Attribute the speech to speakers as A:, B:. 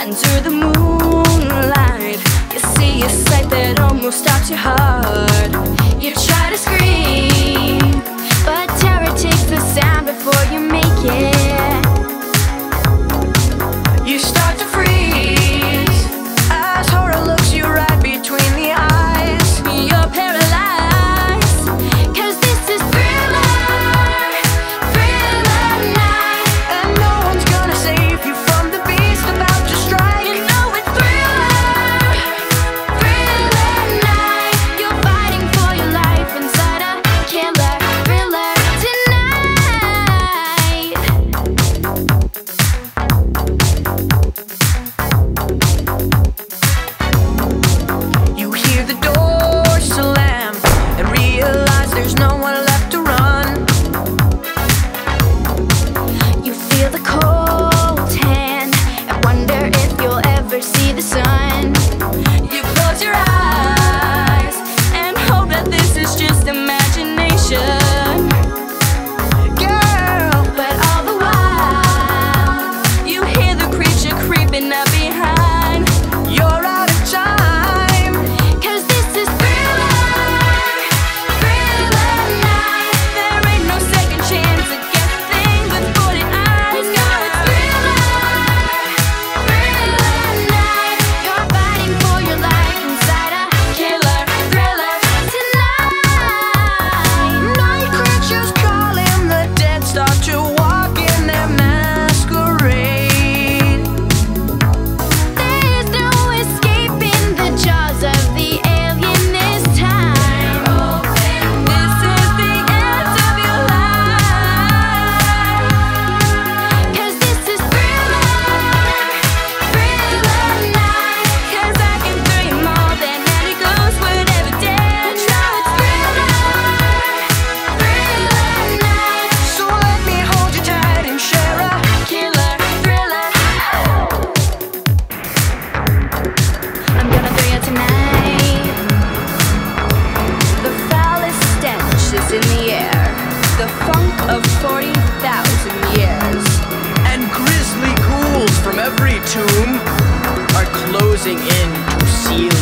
A: Under the moonlight, you see a sight that almost stops your heart. You try to scream, but terror takes the sound before you make it. You start to freeze as horror looks you right between the eyes. You're paralyzed, 'cause this is Thriller, Thriller night. And no one's gonna save you from the beast about to strike. You know it's Thriller, Thriller night. You're fighting for your life inside a killer thriller tonight. You hear the door slam and realize there's no one left to run. You feel the cold hand and wonder if you'll ever see the sun. You close your eyes and hope that this is just imagination, girl. But all the while, you hear the creature creeping up behind. You're out of time, 'cause this is Thriller, Thriller night. There ain't no second chance against the thing with 40 eyes. No, it's Thriller, Thriller night. You're fighting for your life inside a killer thriller tonight. Night creatures calling, the dead start to walk in their masquerade. There's no escaping the jaws of the alien this time. This is the end of your life, 'cause this is Thriller, Thriller night. 'Cause I can dream more than any ghost would ever dare. No, it's Thriller, Thriller night. So let me hold you tight and share a killer thriller. I'm gonna thrill you tonight. The foulest stench is in the air, the funk of 40,000 years.
B: And grisly ghouls from every tomb are closing in to seal